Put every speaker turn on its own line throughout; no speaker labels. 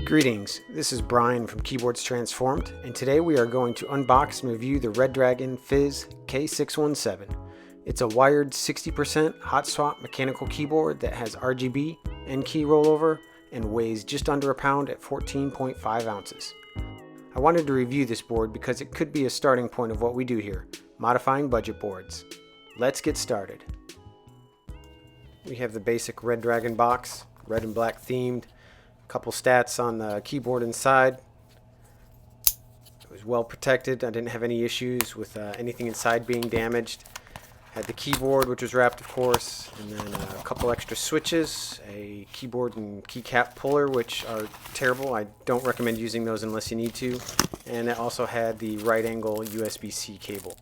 Greetings, this is Brian from Keyboards Transformed, and today we are going to unbox and review the Redragon Fizz K617. It's a wired 60% hot swap mechanical keyboard that has RGB and key rollover and weighs just under a pound at 14.5 ounces. I wanted to review this board because it could be a starting point of what we do here, modifying budget boards. Let's get started. We have the basic Redragon box, red and black themed. Couple stats on the keyboard inside. It was well protected. I didn't have any issues with anything inside being damaged. Had the keyboard, which was wrapped, of course, and then a couple extra switches, a keyboard and keycap puller, which are terrible. I don't recommend using those unless you need to. And it also had the right angle USB-C cable.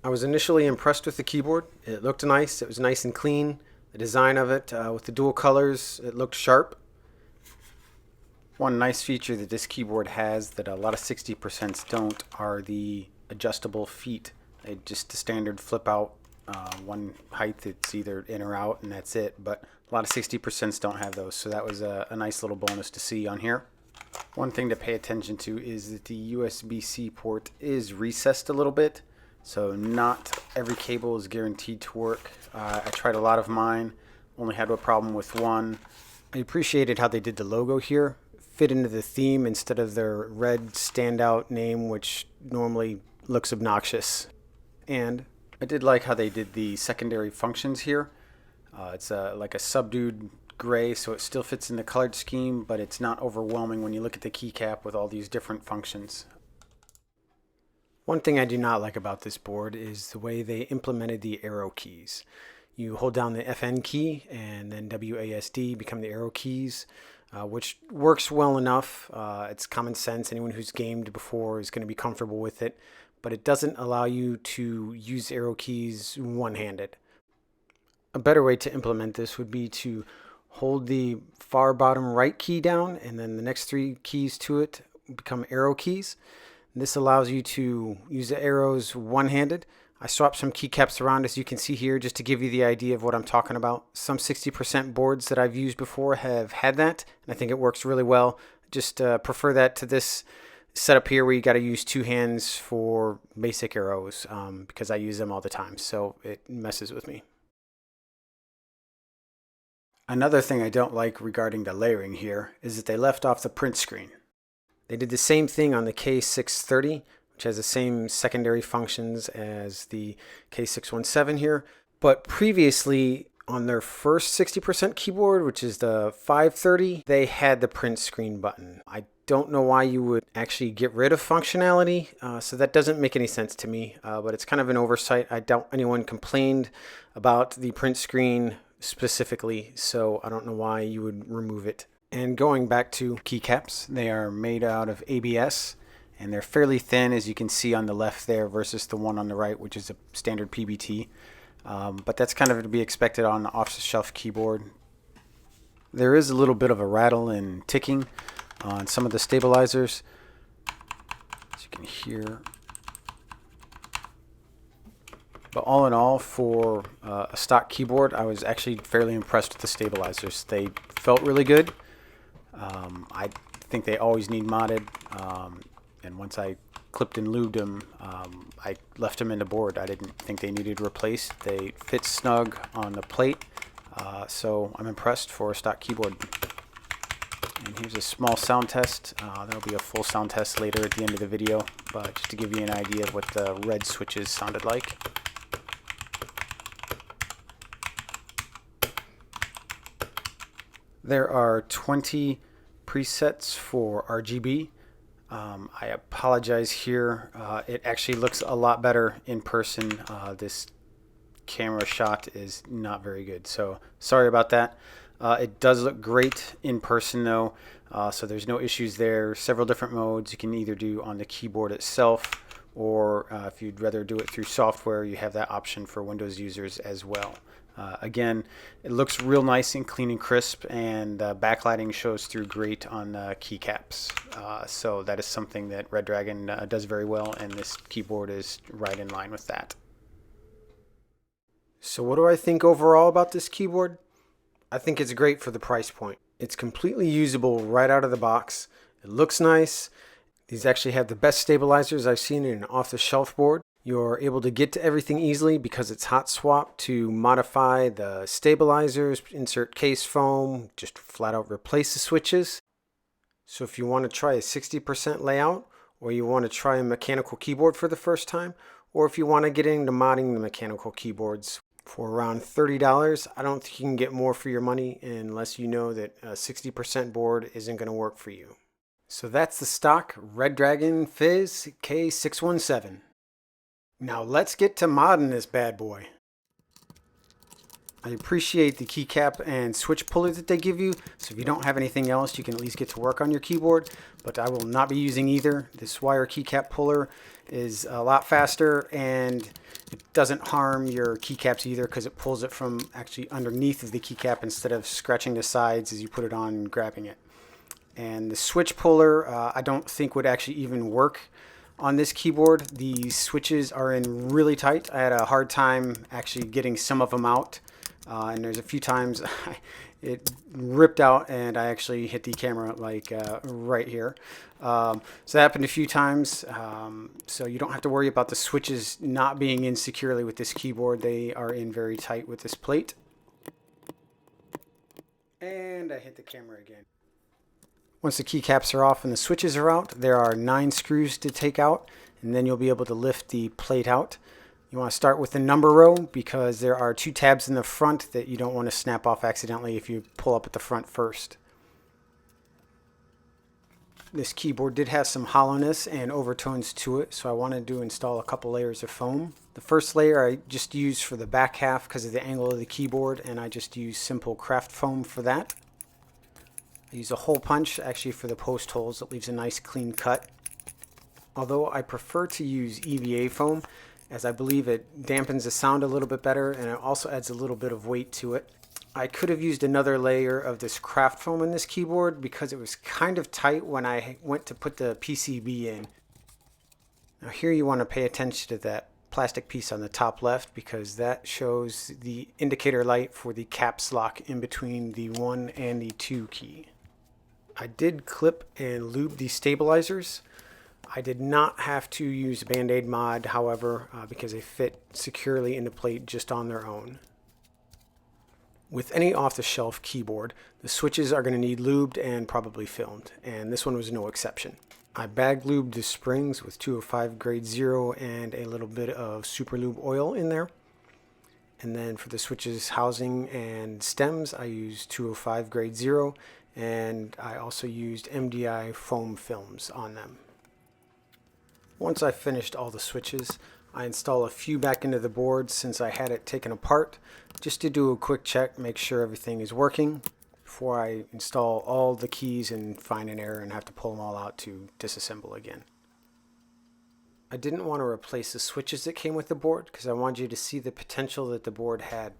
I was initially impressed with the keyboard. It looked nice. It was nice and clean. The design of it, with the dual colors, it looked sharp. One nice feature that this keyboard has that a lot of 60% don't are the adjustable feet. Just the standard flip out one height, it's either in or out and that's it, but a lot of 60% don't have those, so that was a nice little bonus to see on here. One thing to pay attention to is that the USB-C port is recessed a little bit, so not every cable is guaranteed to work. I tried a lot of mine, only had a problem with one. I appreciated how they did the logo here. Fit into the theme instead of their red standout name, which normally looks obnoxious. And I did like how they did the secondary functions here. It's like a subdued gray, so it still fits in the colored scheme, but it's not overwhelming when you look at the keycap with all these different functions. One thing I do not like about this board is the way they implemented the arrow keys. You hold down the FN key and then WASD become the arrow keys. Which works well enough. It's common sense. Anyone who's gamed before is going to be comfortable with it, but it doesn't allow you to use arrow keys one-handed. A better way to implement this would be to hold the far bottom right key down and then the next three keys to it become arrow keys. This allows you to use the arrows one-handed. I swapped some keycaps around, as you can see here, just to give you the idea of what I'm talking about. Some 60% boards that I've used before have had that, and I think it works really well. Just prefer that to this setup here where you got to use two hands for basic arrows because I use them all the time, so it messes with me. Another thing I don't like regarding the layering here is that they left off the print screen. They did the same thing on the K630, which has the same secondary functions as the K617 here. But previously, on their first 60% keyboard, which is the 530, they had the print screen button. I don't know why you would actually get rid of functionality, so that doesn't make any sense to me, but it's kind of an oversight. I doubt anyone complained about the print screen specifically, so I don't know why you would remove it. And going back to keycaps, they are made out of ABS. And they're fairly thin, as you can see on the left there, versus the one on the right, which is a standard PBT. But that's kind of to be expected on an off-the-shelf keyboard. There is a little bit of a rattle and ticking on some of the stabilizers, as you can hear. But all in all, for a stock keyboard, I was actually fairly impressed with the stabilizers. They felt really good. I think they always need modded. And once I clipped and lubed them, I left them in the board. I didn't think they needed replaced. They fit snug on the plate, so I'm impressed for a stock keyboard. And here's a small sound test. There'll be a full sound test later at the end of the video, but just to give you an idea of what the red switches sounded like. There are 20 presets for RGB. I apologize here. It actually looks a lot better in person. This camera shot is not very good, so sorry about that. It does look great in person though, so there's no issues there. Several different modes you can either do on the keyboard itself, or if you'd rather do it through software, you have that option for Windows users as well. Again, it looks real nice and clean and crisp, and backlighting shows through great on keycaps. So that is something that Redragon does very well, and this keyboard is right in line with that. So what do I think overall about this keyboard? I think it's great for the price point. It's completely usable right out of the box. It looks nice. These actually have the best stabilizers I've seen in an off-the-shelf board. You're able to get to everything easily because it's hot swap to modify the stabilizers, insert case foam, just flat out replace the switches. So if you want to try a 60% layout, or you want to try a mechanical keyboard for the first time, or if you want to get into modding the mechanical keyboards for around $30, I don't think you can get more for your money unless you know that a 60% board isn't going to work for you. So that's the stock Redragon Fizz K617. Now let's get to modding this bad boy. I appreciate the keycap and switch puller that they give you, so if you don't have anything else, you can at least get to work on your keyboard, but I will not be using either. This wire keycap puller is a lot faster, and it doesn't harm your keycaps either because it pulls it from actually underneath of the keycap instead of scratching the sides as you put it on and grabbing it. And the switch puller, I don't think would actually even work on this keyboard. The switches are in really tight. I had a hard time actually getting some of them out. And there's a few times it ripped out and I actually hit the camera like right here. So that happened a few times. So you don't have to worry about the switches not being in securely with this keyboard. They are in very tight with this plate. And I hit the camera again. Once the keycaps are off and the switches are out, there are 9 screws to take out, and then you'll be able to lift the plate out. You want to start with the number row because there are 2 tabs in the front that you don't want to snap off accidentally if you pull up at the front first. This keyboard did have some hollowness and overtones to it, so I wanted to install a couple layers of foam. The first layer I just used for the back half because of the angle of the keyboard, and I just used simple craft foam for that. I use a hole punch actually for the post holes. It leaves a nice clean cut. Although I prefer to use EVA foam as I believe it dampens the sound a little bit better and it also adds a little bit of weight to it. I could have used another layer of this craft foam in this keyboard because it was kind of tight when I went to put the PCB in. Now here you want to pay attention to that plastic piece on the top left because that shows the indicator light for the caps lock in between the 1 and the 2 key. I did clip and lube the stabilizers. I did not have to use Band-Aid mod, however, because they fit securely in the plate just on their own. With any off-the-shelf keyboard, the switches are going to need lubed and probably filmed, and this one was no exception. I bag lubed the springs with 205 grade 0 and a little bit of super lube oil in there. And then for the switches housing and stems, I used 205 grade 0, and I also used MDI foam films on them. Once I finished all the switches, I install a few back into the board since I had it taken apart, just to do a quick check, make sure everything is working before I install all the keys and find an error and have to pull them all out to disassemble again. I didn't want to replace the switches that came with the board because I wanted you to see the potential that the board had.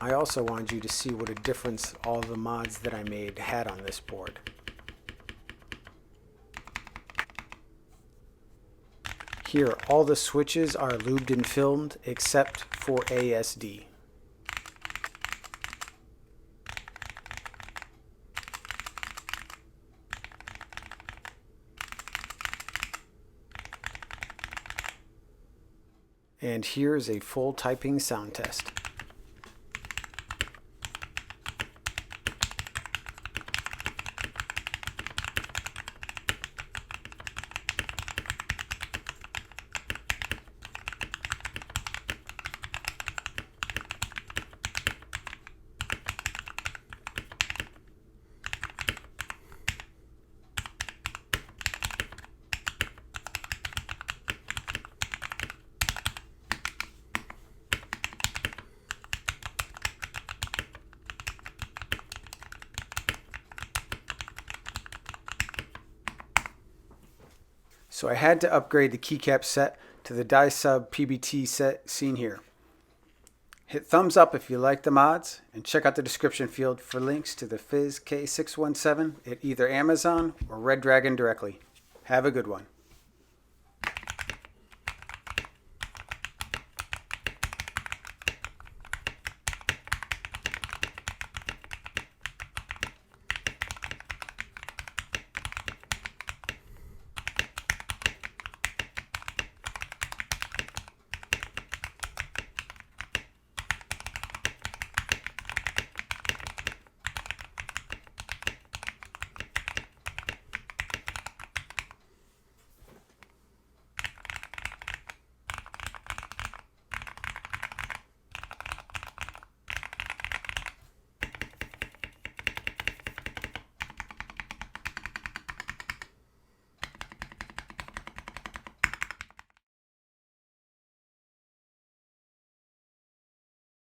I also wanted you to see what a difference all the mods that I made had on this board. Here, all the switches are lubed and filmed except for ASD. And here is a full typing sound test. So I had to upgrade the keycap set to the die sub PBT set seen here. Hit thumbs up if you like the mods, and check out the description field for links to the Fizz K617 at either Amazon or Redragon directly. Have a good one.